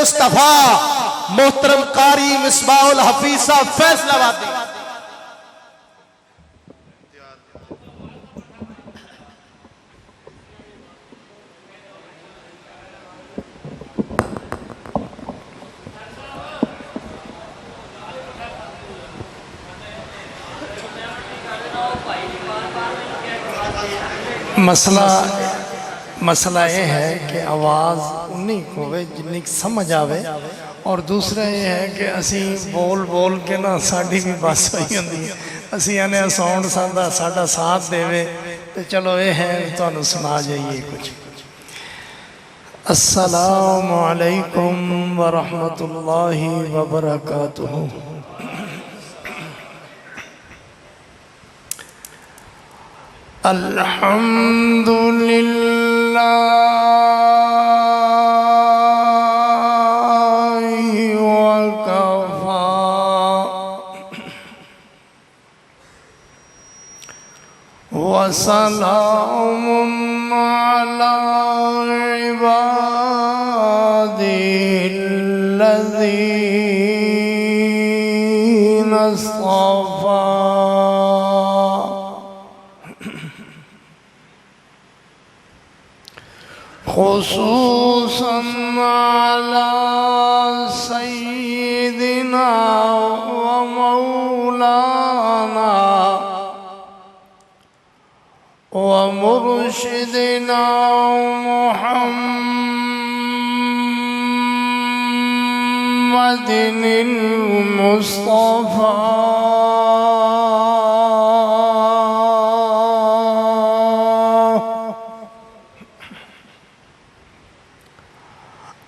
مصطفیٰ محترم قاری مصباح الحفیظ صاحب فیصلہ آبادی۔ مسئلہ یہ ہے کہ آواز انہی کو جنہی سمجھ آوے، اور دوسرا یہ ہے کہ اسی بول کے نا ساڑھی بھی بس ہوئی ہوندی، اسی انہیں ساؤنڈ ساڑھا ساتھ دے وے تو چلو یہ ہے تو انہوں سنا جائیے کچھ۔ السلام علیکم ورحمت اللہ وبرکاتہ۔ الحمدللہ وکفا وسلام علی عبادی الذین اصطفی۔ خصوصاً على سيدنا ومولانا ومرشدنا محمد المصطفى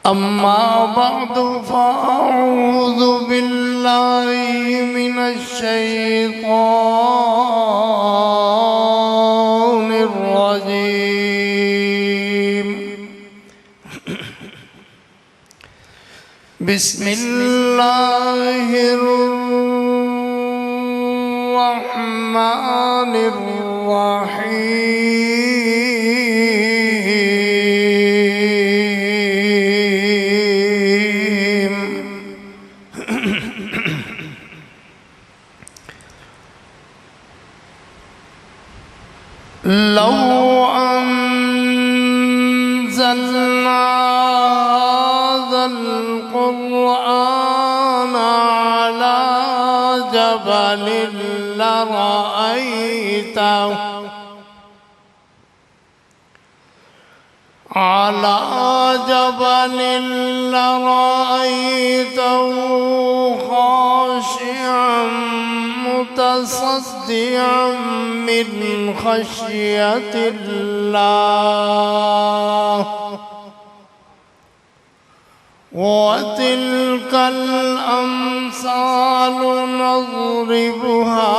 أما بعد فأعوذ بالله من الشيطان الرجيم بسم الله الرحمن الرحيم لو أنزلنا هذا القرآن على جبل لرأيته خاشعا متصدعا من خشية الله وتلك الأمثال نضربها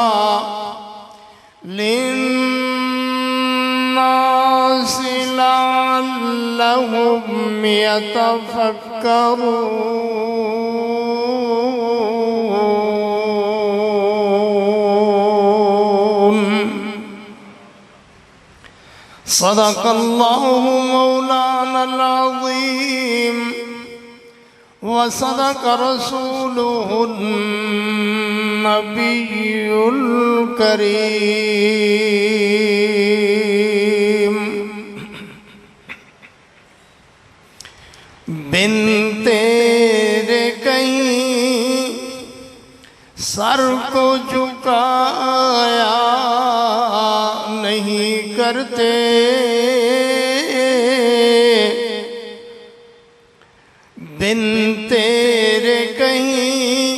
للناس لعلهم يتفكرون صدق الله مولانا العظيم وصدق رسوله النبي الكريم بن تیرے کہیں سر کو جھکایا نہیں کرتے بن تیرے کہیں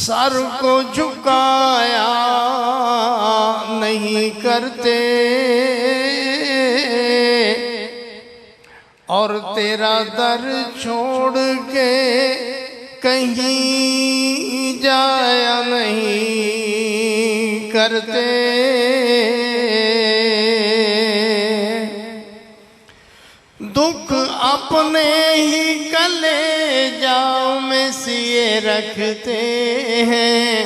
سر کو جھکایا نہیں کرتے اور تیرا در چھوڑ کے کہیں جایا نہیں کرتے دکھ اپنے ہی کلیجوں میں سیے رکھتے ہیں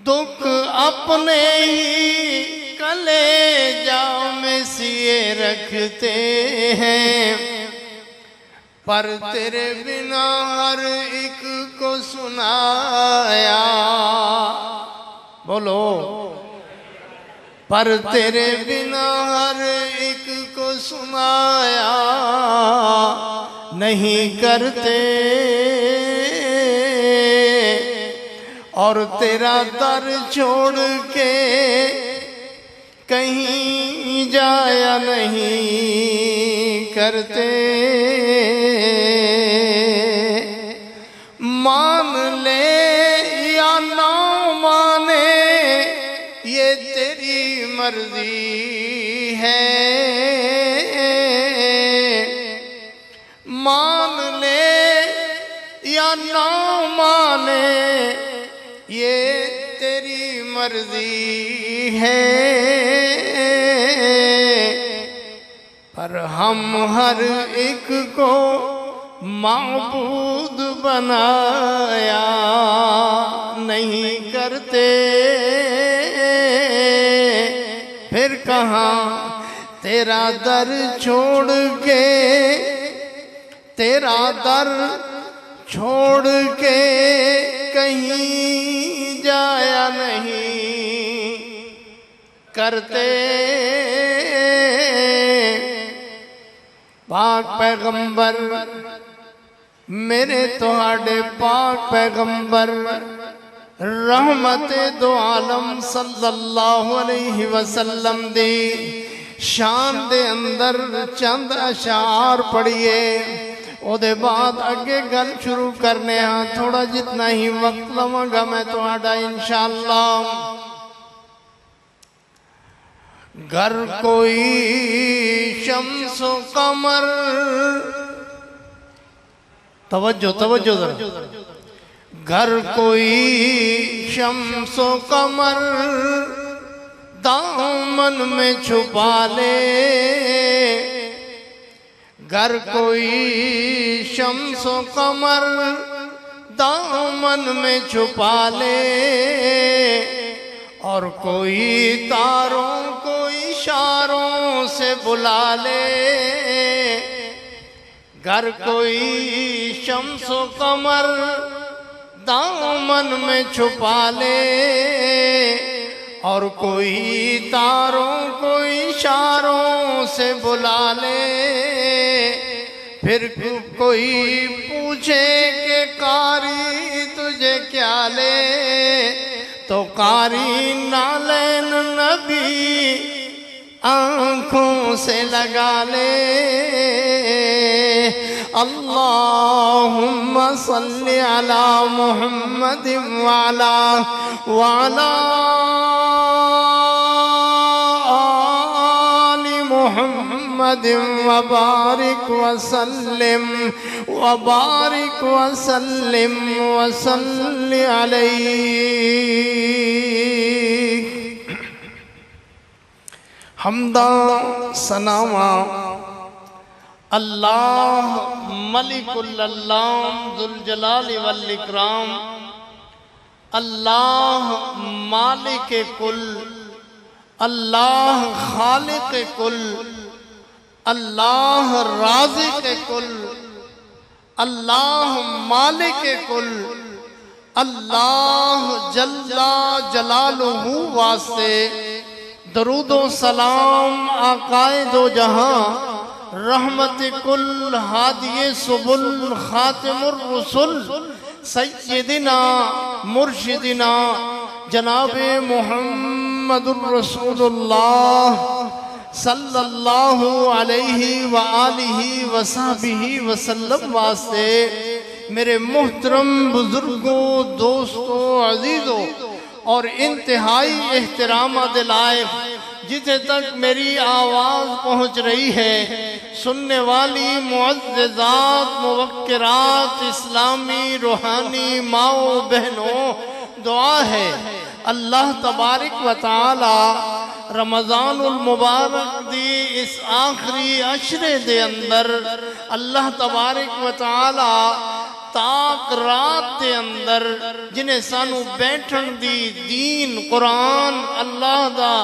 دکھ اپنے ہی کلیجوں میں سیے رکھتے ہیں پر تیرے بنا ہر ایک کو سنایا، بولو، پر تیرے بنا ہر ایک کو سنایا نہیں کرتے، اور تیرا در چھوڑ کے کہیں جایا نہیں کرتے، مان لے یا نہ مانے یہ تیری مرضی ہے، مان لے یا نہ مانے یہ تیری مرضی ہے، پر ہم ہر ایک کو معبود بنایا نہیں کرتے، پھر کہاں تیرا در چھوڑ کے، تیرا در چھوڑ کے کہیں جایا نہیں کرتے، پاک پیغمبر میرے تہاڈے پاک پیغمبر رحمت دو عالم صلی اللہ علیہ وسلم دی شان دے اندر چند اشعار پڑھیے، او دے بعد اگے گل شروع کرنے ہاں، تھوڑا جتنا ہی وقت لواں گا میں تہاڈا انشاءاللہ۔ گر کوئی شمس و قمر، توجہ توجہ ذرا، گر کوئی شمس و قمر دامن میں چھپا لے، گر کوئی شمس و قمر دامن میں چھپا لے، اور کوئی تاروں کو اشاروں سے بلا لے، گر کوئی شمس و قمر دامن میں چھپا لے، اور کوئی تاروں کو اشاروں سے بلا لے، پھر کوئی پوچھے کہ قاری تجھے کیا لے، تو قاری نالین نبی آنکھوں سے لگا لے، اللہم صلی علی محمد وعلا آل محمد وبارک وسلم وصلی علیہ۔ حمداں ثناواں اللہ ملک اللام ذوالجلال والاکرام، اللہ مالک کل، اللہ خالق کل، اللہ رازق کل، اللہ مالک کل، اللہ جل جلالہ واسطے درود و سلام آقائے دو جہاں، رحمت کل ہادی سبل خاتم الرسل، سیدنا مرشدنا جناب محمد الرسول اللہ صلی اللہ علیہ وآلہ وصحبہ وسلم واسطے میرے محترم بزرگوں، دوستوں، عزیزوں اور انتہائی احترام دلائق جتنے تک میری آواز پہنچ رہی ہے، سننے والی معززات، موقرات، اسلامی روحانی ماؤں بہنوں، دعا ہے اللہ تبارک و تعالی رمضان المبارک دی اس آخری عشرے دے اندر اللہ تبارک و تعالی تاک رات دے اندر جنہیں سانو بیٹھن دی دین قرآن اللہ دا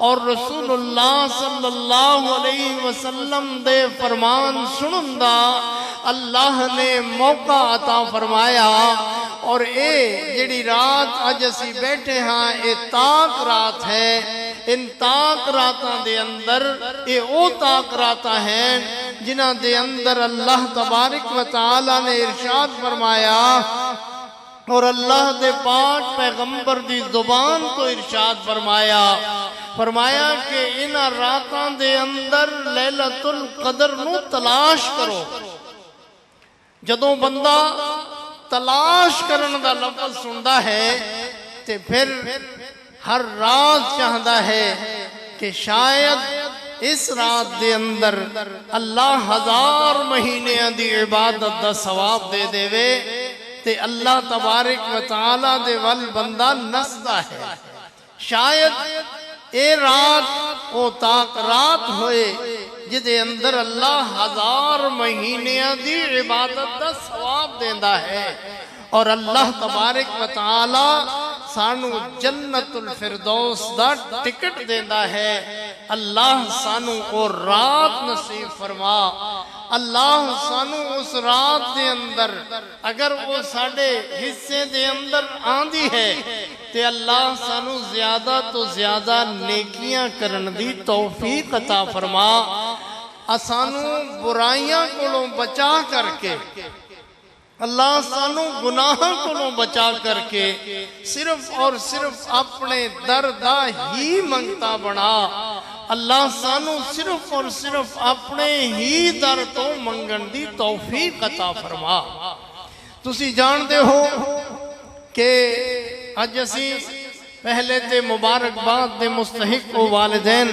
اور رسول اللہ صلی اللہ علیہ وسلم دے فرمان سنن دا اللہ نے موقع عطا فرمایا اور اے جڑی رات اج اسی بیٹھے ہاں اے تاک رات ہے ان تاک راتاں دے اندر اے او تاک راتاں ہیں جنہاں دے اندر اللہ تبارک و تعالی نے ارشاد فرمایا اور اللہ دے پاک پیغمبر دی زبان تو ارشاد فرمایا کہ ان راتاں دے اندر لیلۃ القدر نو تلاش کرو جدوں بندہ تلاش کرن دا لفظ سندا ہے تے پھر ہر رات چاہدا ہے کہ شاید اس رات دے اندر اللہ 1000 مہینے دی عبادت دا ثواب دے دے وے تے اللہ تبارک و تعالی دے ول بندہ نسدا ہے شاید اے رات او تاک رات ہوئے جدے اندر اللہ 1000 مہینے دی عبادت دا ثواب دیندا ہے اور اللہ تبارک و تعالی سانو جنت الفردوس دا ٹکٹ دیندا ہے اللہ سانو او رات نصیب فرما اللہ سانو اس رات دے اندر اگر وہ ساڑے حصے دے اندر آندی ہے تے اللہ سانو زیادہ تو زیادہ نیکیاں کرن دی توفیق عطا فرما سانو برائیاں کو بچا کر کے اللہ سانو گناہ کو بچا کر کے صرف اور صرف اپنے در دا ہی منگتا بنا اللہ سانو صرف اور صرف اپنے ہی در تو منگن دی توفیق عطا فرما تسی جان دے ہو کہ اج اسی پہلے تے مبارک باد دے مستحق او والدین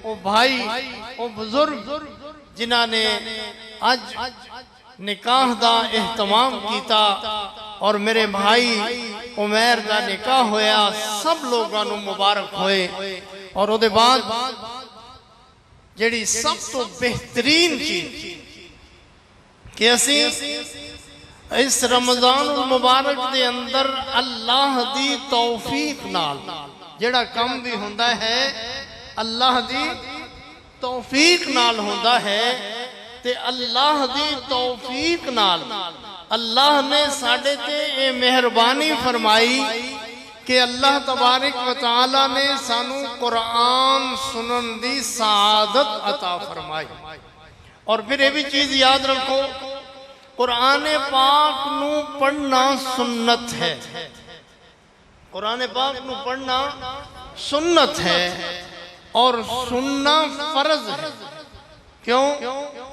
او بھائی او بزرگ جنہاں نے اج نکاح دا اہتمام کیتا اور میرے بھائی عمیر دا نکاح ہویا سب لوگاں نو مبارک ہوئے اور او دے بعد جڑی سب تو بہترین چیز کہ اسی اس رمضان المبارک دے اندر اللہ دی توفیق نال جڑا کم بھی ہوندا ہے اللہ دی توفیق نال ہوندا ہے تے اللہ دی توفیق نال اللہ نے ساڑے تے اے مہربانی فرمائی کہ اللہ تبارک و تعالی نے سانو قرآن سنن دی سعادت عطا فرمائی اور پھر یہ بھی چیز یاد رکھو قرآن پاک نو پڑھنا سنت ہے قرآن پاک نو پڑھنا سنت ہے اور سننا فرض ہے کیوں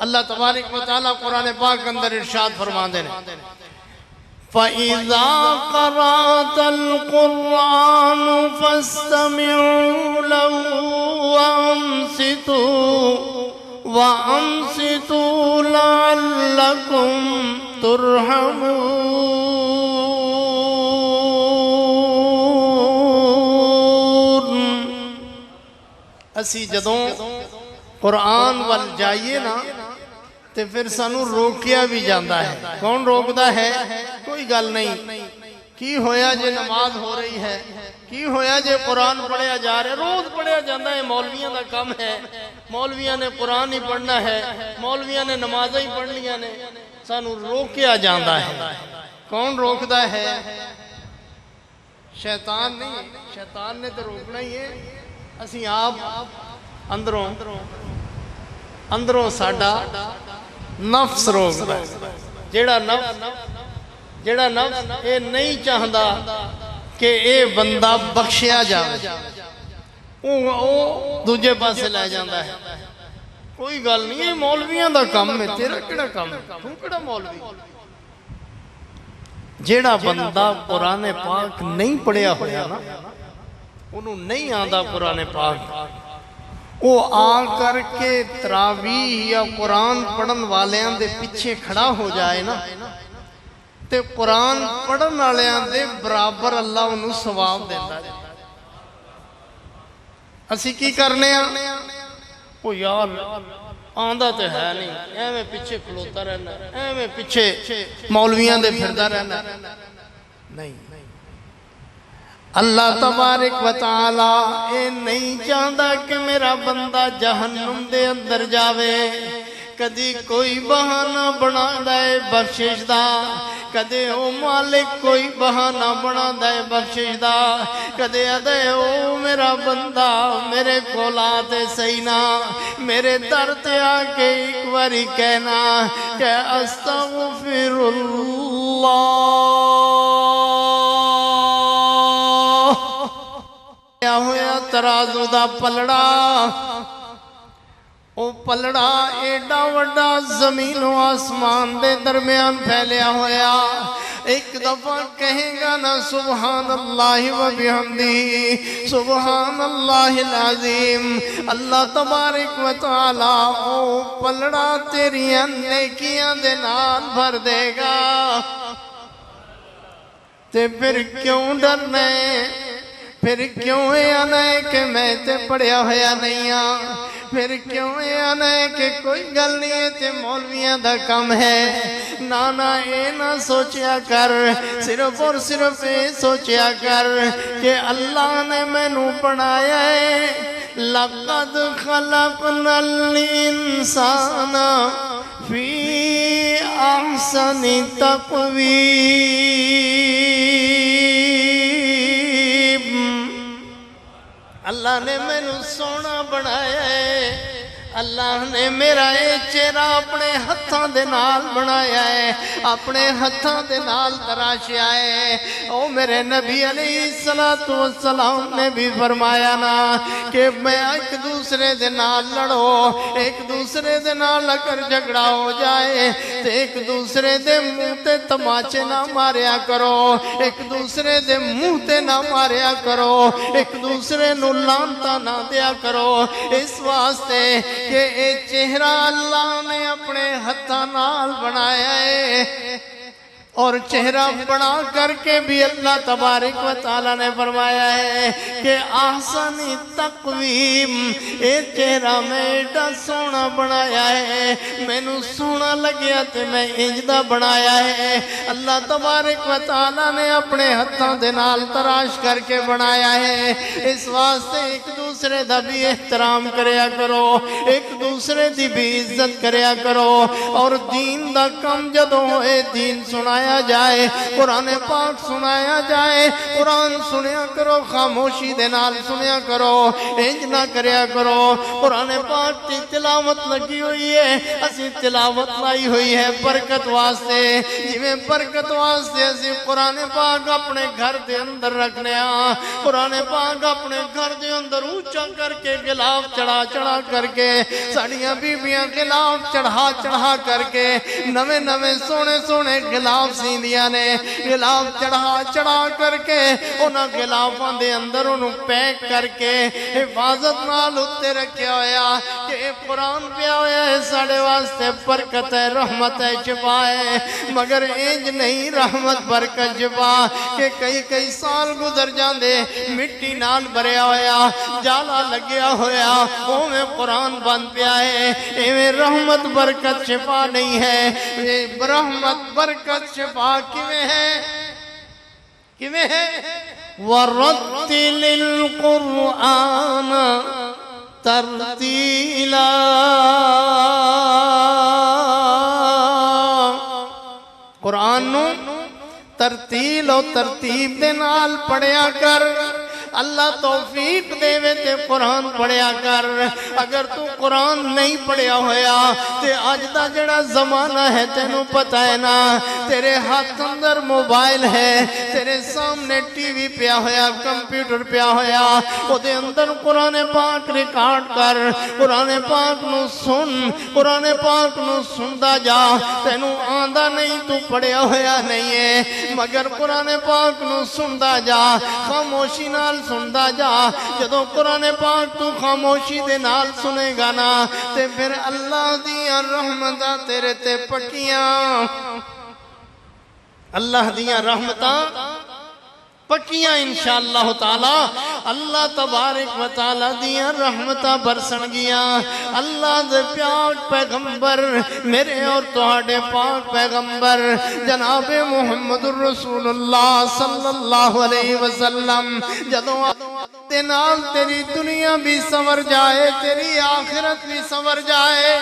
اللہ تبارک و تعالی قرآن پاک اندر ارشاد فرما دے فَإِذَا قَرَأْتَ الْقُرْآنُ فَاسْتَمِعُوا لَهُ وَأَنصِتُوا لَعَلَّكُمْ تُرْحَمُونَ اسی جدوں قرآن وال جائیے نا تے پھر سانو روکیا بھی جاندہ ہے کون روکدا ہے کوئی گل نہیں کی ہویا جے نماز ہو رہی ہے کی ہویا جے قرآن پڑھیا جا رہے روز پڑھیا جاندہ ہے مولویاں دا کم ہے مولویاں نے قرآن ہی پڑھنا ہے مولویاں نے نمازیں ہی پڑھنیاں نے سانو روکیا جاندہ ہے کون روکدا ہے شیطان نہیں شیطان نے تو روکنا ہی ہے اسی آپ اندروں ساڑا نفس روکدا ہے جیڑا نفس اے نہیں چاہدا کہ اے بندہ بخشیا جائے او دوجے پاسے لے جاندہ ہے کوئی گل نہیں ہے مولویاں دا کم ہے تیرا کیڑا کم ہے تو کیڑا مولوی جیڑا بندہ قرآن پاک نہیں پڑھیا ہویا نا انہوں نہیں آندہ قرآن پاک وہ آ کر کے تراویح یا قرآن پڑھن والیاں دے پیچھے کھڑا ہو جائے نا تے قرآن پڑھن والیاں دے برابر اللہ انہوں ثواب دیتا ہے اسی کی کرنے ہیں وہ یار آندہ تے ہے نہیں ایویں پیچھے کھلوتا رہنا ایویں پیچھے مولویاں دے پھردہ رہنا نہیں اللہ تبارک و تعالی اے نہیں چاہتا کہ میرا بندہ جہنم دے اندر جاوے کدی کوئی بہانہ بنا دے بخشش دا، کدے او مالک کوئی بہانہ بنا دے بخشش دا، کدے ادے او میرا بندہ میرے کولات سینا میرے در تے آ کے ایک باری کہنا کہ استغفر اللہ۔ کیا ہویا ترازو دا پلڑا، او پلڑا ایڈا وڈا زمین و آسمان دے درمیان پھیلیا ہویا، ایک دفعہ کہیں گا نا سبحان اللہ و بحمدہ سبحان اللہ العظیم، اللہ تبارک و تعالی او پلڑا تیری نیکیاں دے نال بھر دے گا۔ تے پھر کیوں ڈرنے، پھر کیوں آنا ہے کہ میں تے پڑھیا ہویا نہیں ہاں، پھر کیوں آنا ہے کہ کوئی گل نہیں ہے تے مولویاں دا کم ہے، نانا اے نہ سوچیا کر، صرف اور صرف اے سوچیا کر کہ اللہ نے میں نو بنایا ہے۔ لَقَدْ خَلَقْنَا الْإِنسَانَ فِي أَحْسَنِ تَقْوِيمٍ، اللہ نے میں نو سونا بنایا ہے، اللہ نے میرا اے چہرہ اپنے ہتھاں دے نال بنایا ہے، اپنے ہتھاں دے نال تراشیا ہے۔ او میرے نبی علیہ السلام نے بھی فرمایا نا کہ میں ایک دوسرے دے نال لڑو، ایک دوسرے دے نال اگر جھگڑا ہو جائے تو ایک دوسرے دے منہ تے تماچے نہ ماریا کرو، ایک دوسرے دے منہ تے نہ ماریا کرو، ایک دوسرے نو لانتا نہ دیا کرو، اس واسطے کہ اے چہرہ اللہ نے اپنے ہتھاں نال بنایا ہے، اور چہرہ بنا کر کے بھی اللہ تبارک و تعالیٰ نے فرمایا ہے کہ احسن تقویم، اے چہرہ میں ایڈا سونا بنایا ہے، میں نو سونا لگیا تے میں انجدہ بنایا ہے۔ اللہ تبارک و تعالیٰ نے اپنے ہتھاں دے نال تراش کر کے بنایا ہے، اس واسطے ایک دوسرے دا بھی احترام کریا کرو، ایک دوسرے دی بھی عزت کریا کرو، اور دین دا کم جدوں ہوئے دین سنایا جائے، قرآن پاک سنایا جائے، قرآن سنیا کرو، خاموشی دے نال سنیا کرو، انج نہ کریا کرو۔ قرآن پاک کی تلاوت لگی ہوئی ہے، اسی تلاوت لائی ہوئی ہے برکت واسطے، جویں برکت واسطے اسی قرآن پاک اپنے گھر دے اندر رکھنے ہاں، قرآن پاک اپنے گھر دے اندر اونچا کر کے غلاف چڑھا چڑھا کر کے ساڑیاں بیبیاں غلاف چڑھا چڑھا کر کے نویں نویں سونے سونے غلاف سیندیاں نے غلاف چڑھا چڑھا کر کے انہاں غلافاں دے اندر انہوں پیک کر کے حفاظت نال اتے رکھیا ہویا کہ قرآن پیا ہویا ہے ساڑے واسطے برکت ہے، رحمت ہے، شفا ہے، مگر انج نہیں رحمت برکت شفا کہ کئی سال گزر جاندے مٹی نال بھریا ہویا جالا لگیا ہویا اویں قرآن بند پیا ہے، ایویں رحمت برکت شفا نہیں ہے۔ رحمت برکت شفا کیویں ہے، کیویں ہے؟ وَرَتِّلِ الْقُرْآنَ تَرْتِيلًا، قرآن نو ترتیل و ترتیب دے نال پڑھیا کر، اللہ توفیق دے وے تے قرآن پڑھیا کر۔ اگر تو قرآن نہیں پڑھیا ہویا تے آج دا جڑا زمانہ ہے تینوں پتہ ہے نا، تیرے ہاتھ اندر موبائل ہے، تیرے سامنے ٹی وی پیا ہویا، کمپیوٹر پیا ہویا، او دے اندر قرآن پاک ریکارڈ کر، قرآن پاک نو سن، قرآن پاک نو سندا جا، تینوں آندہ نہیں تو پڑھیا ہویا نہیں ہے، مگر قرآن پاک نو سندا جا، خاموشی نال سندا جا۔ جدوں قرآن پاک تو خاموشی دے نال سنے گا نا تے پھر اللہ دیاں رحمتاں تیرے تے پکیاں، اللہ دیاں رحمتاں پکیاں انشاءاللہ تعالی، اللہ تبارک و تعالی دیاں رحمتاں برسن گیاں۔ اللہ دے پیاک پیغمبر میرے اور تہاڈے پاک پیغمبر جناب محمد الرسول اللہ صلی اللہ علیہ وسلم جدوں دے نال تیری دنیا بھی سنور جائے، تیری آخرت بھی سنور جائے،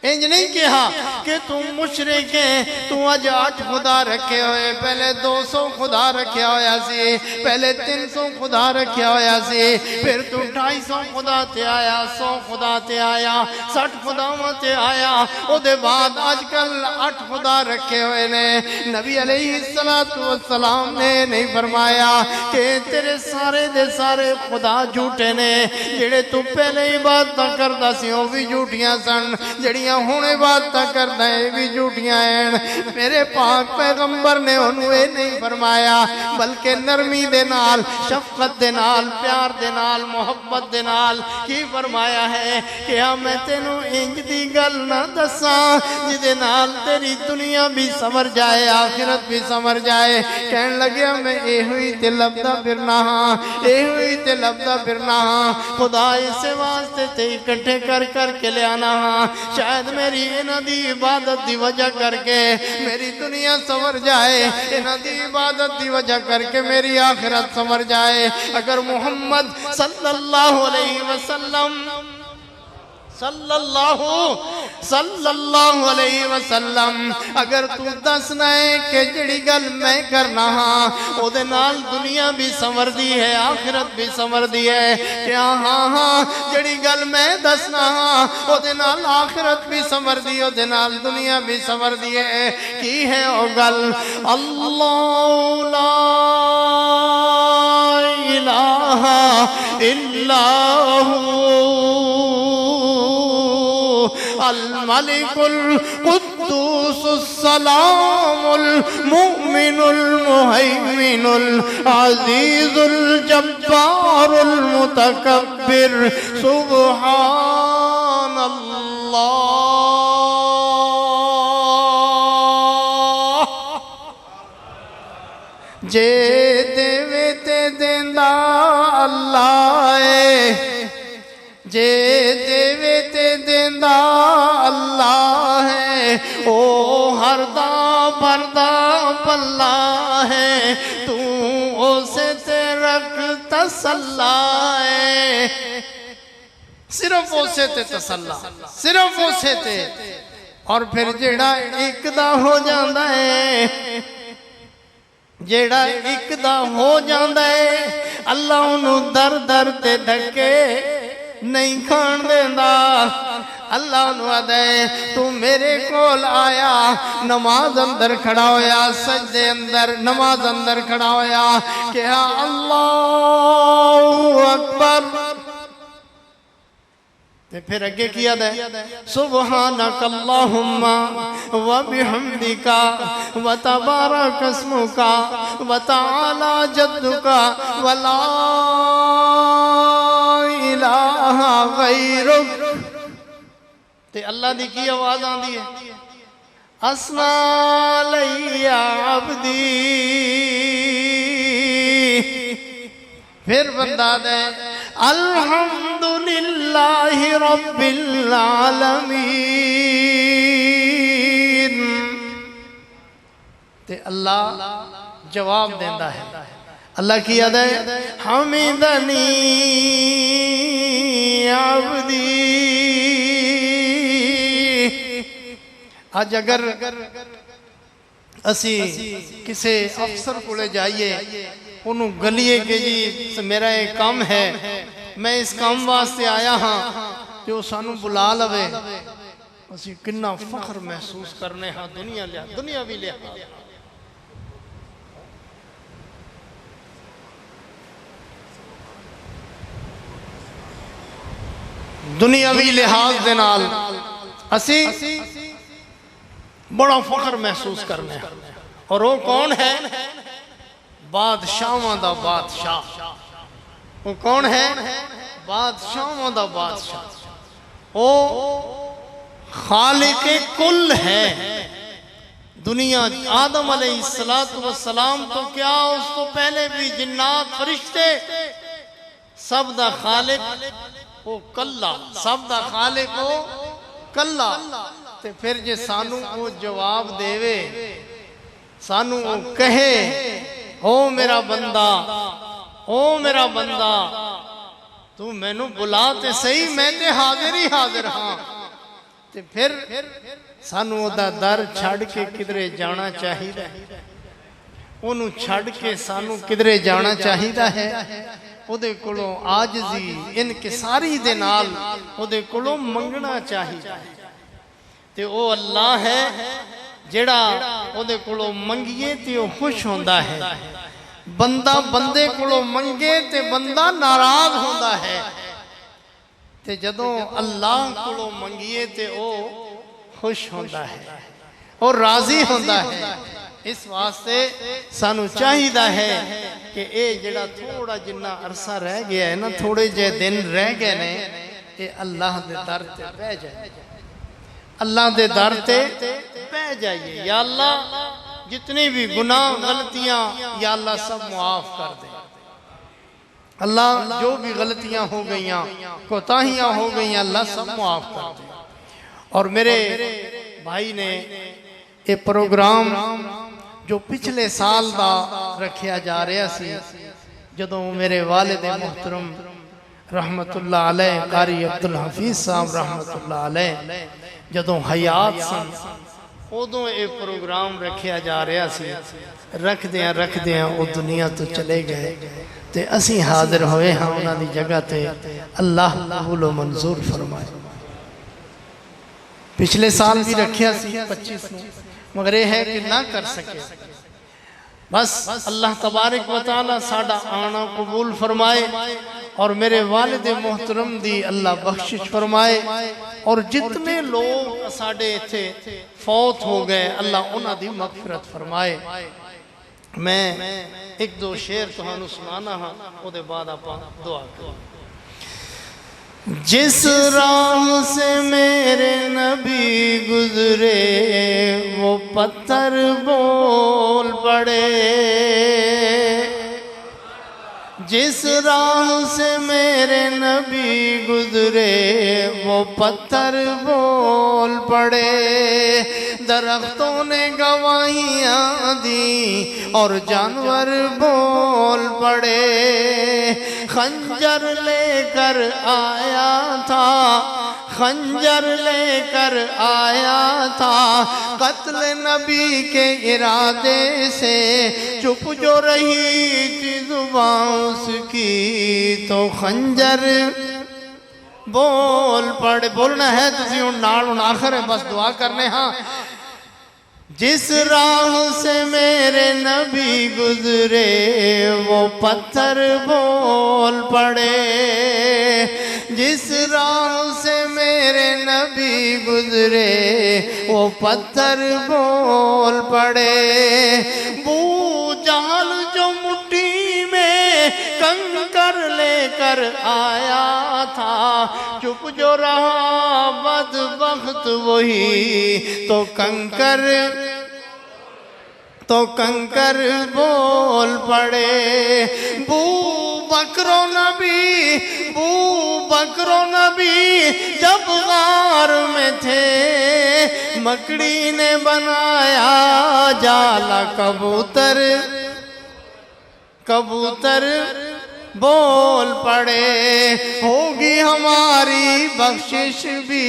انج نہیں کہا کہ تم مشرک ہے، تو اج 8 خدا رکھے ہوئے، پہلے 200 خدا رکھے ہویا سی، پہلے 300 خدا رکھے ہویا سی، پھر تو 250 خدا تے آیا، 100 خدا تے آیا، 60 خداواں تے آیا، او دے بعد آج کل 8 خدا رکھے ہوئے نے۔ نبی علیہ السلام نے نہیں فرمایا کہ تیرے سارے دے سارے خدا جھوٹے نے، جڑے تو پہلے عبادت کردا سی او بھی جھوٹیاں سن، جڑیاں ہن عبادت کردا اے بھی جھوٹیاں ہیں۔ میرے پاک پیغمبر نے انہوں اے نہیں فرمایا، بلکہ نرمی دے نال، شفقت دے نال، پیار دے نال، محبت دے نال کی فرمایا ہے کہ میں تینوں انج دی گل نہ دساں جدے نال تیری دنیا بھی سمر جائے، آخرت بھی سمر جائے۔ کہن لگیا میں اے ہوئی تے لبدا پھرنا ہاں، اے ہوئی تے لبدا پھرنا ہاں، خدا اسے واسطے تے اکٹھے کر کر کے لے آنا ہاں، شاید میری انہاں دی عبادت دی وجہ کر کے میری دنیا سمر جائے، انہاں دی عبادت دی وجہ کر کے میری آخرت سمر جائے۔ اگر محمد صلی اللہ علیہ وسلم اگر تو دسنا ہے کہ جڑی گل میں کرنا ہاں او دے نال دنیا بھی سمر دی ہے، آخرت بھی سمر دی ہے، کیا ہاں جڑی گل میں دسنا ہاں او دے نال آخرت بھی سمر دی، او دے نال دنیا بھی سمر دی ہے، کی ہے او گل؟ اللہ لا الہ الا الملك القدوس السلام المؤمن المهيمن العزيز الجبار المتكبر سبحان الله۔ جے دیوے تے دیندا اللہ ہے، جے دیوے تے دیندا اللہ ہے، او ہر دا بردہ پلا ہے، تو اسے تے رکھ تسلا ہے، صرف اسے تے تسلا، صرف اسے تے۔ اور پھر جڑا ایک دا ہو جاندہ ہے، جڑا ایک دا ہو جاندہ ہے، اللہ انہوں در در تے دھکے نہیں کھان دیندہ۔ اللہ انہوں دے تو میرے کول آیا، نماز اندر کھڑا ہویا، سجدے اندر نماز اندر کھڑا ہویا، کہا اللہ اکبر، پھر اگے کیا دے سبحانک اللہم و بحمدک و تبارک اسمک و تعالی جدک و لا الہ غیرک۔ تے اللہ دی کی آواز آن دی ہے، اسنا لی عبدی، پھر بندہ دے الحمدللہ رب العالمین، تے اللہ جواب دیندہ ہے۔ اللہ کی یاد ہے حمیدنی عبدی۔ آج اگر اسی کسے افسر کو لے جائیے، انہوں گلیے کہ جی میرا ایک کام ہے، میں اس کام واسطے آیا ہاں، جو سانو بلا لوے، اسی کننا فخر محسوس کرنے ہاں، دنیا بھی لیا۔ دنیاوی لحاظ دے نال اسی بڑا فخر محسوس کرنے ہیں، اور وہ کون ہے؟ بادشاہاں دا بادشاہ۔ وہ کون ہے؟ بادشاہاں دا بادشاہ۔ وہ خالق کل ہے۔ دنیا آدم علیہ السلام تو کیا اس تو پہلے بھی جنات فرشتے سب دا خالق وہ کلا، سب دا خالق وہ کلا۔ تے پھر جے سانو وہ جواب دے، سانو وہ کہے او میرا بندہ، او میرا بندہ، تو میں نو بلا تے صحیح، میں تے حاضر ہی حاضر ہاں، تے پھر سانو دا در چھڑ کے کدرے جانا چاہیدا ہے، انہوں چھڑ کے سانو کدرے جانا چاہیدا ہے، او دے کولوں عاجزی انکساری دے نال او دے کولوں منگنا چاہیدا ہے، تے او اللہ ہے جڑا او دے کولوں منگیے تے او خوش ہوندا ہے، بندہ بندے کولوں منگے تے بندہ ناراض ہوندا ہے، تے جدوں اللہ کولوں منگیے تے او خوش ہوندا ہے اور راضی ہوندا ہے۔ اس واسطے سانو چاہیدا ہے کہ اے جڑا تھوڑا جنہ عرصہ رہ گیا ہے نا، تھوڑے جے دن رہ گئے نے، اے اللہ دے در تے بہ جائے، اللہ دے در تے بہ جائیے۔ یا اللہ جتنی بھی گناہ غلطیاں یا اللہ سب معاف کر دے، اللہ جو بھی غلطیاں ہو گئیاں کوتاہیاں ہو گئیاں اللہ سب معاف کر دے۔ اور میرے بھائی نے یہ پروگرام جو پچھلے سال دا رکھیا جا رہا سی، جدوں میرے والد محترم رحمت اللہ علیہ قاری عبدالحفیظ صاحب رحمت اللہ علیہ جدوں حیات سن، ادوں یہ پروگرام رکھیا جا رہا سی، رکھ دیاں وہ دنیا تو چلے گئے، تے اسی حاضر ہوئے ہاں انہاں دی جگہ تے، اللہ قبول و منظور فرمائے۔ پچھلے سال بھی رکھیا سی 25 نو، مگر یہ ہے کہ نہ کر سکے، بس اللہ تبارک و تعالی ساڑا آنا قبول فرمائے، اور میرے والد محترم دی اللہ بخشش فرمائے، اور جتنے لوگ ساڑے تھے فوت ہو گئے اللہ انہاں دی مغفرت فرمائے۔ میں ایک دو شعر تہانوں سنانا ہاں، او دے بعد آپ دعا کریں۔ جس راہ سے میرے نبی گزرے وہ پتھر بول پڑے، جس راہ سے میرے نبی گزرے وہ پتھر بول پڑے، درختوں نے گواہیاں دی اور جانور بول پڑے، خنجر لے کر آیا تھا، خنجر لے کر آیا تھا، قتل نبی کے ارادے سے، چپ جو رہی تھی زبان اس کی تو خنجر بول پڑے۔ بولنا ہے تسی ان نال ان آخر ہے، بس دعا کرنے ہاں۔ جس راہ سے میرے نبی گزرے وہ پتھر بول پڑے، جس راہ سے میرے نبی گزرے وہ پتھر بول پڑے، بو جہل جو مٹھی میں کنکر لے کر آیا تھا، چپ جو رہا بدبخت وہی تو کنکر بول پڑے، بو بکر و نبی جب غار میں تھے، مکڑی نے بنایا جالا کبوتر بول پڑے، ہوگی ہماری بخشش بھی،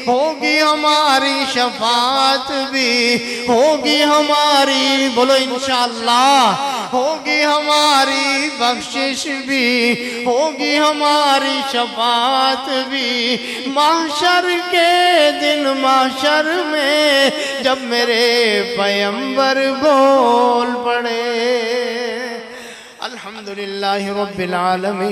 ہوگی ہماری شفاعت بھی، ہوگی ہماری، بولو انشاءاللہ، ہوگی ہماری بخشش بھی، ہوگی ہماری شفاعت بھی، محشر کے دن محشر میں جب میرے پیمبر بول پڑے۔ الحمدللہ رب العالمین۔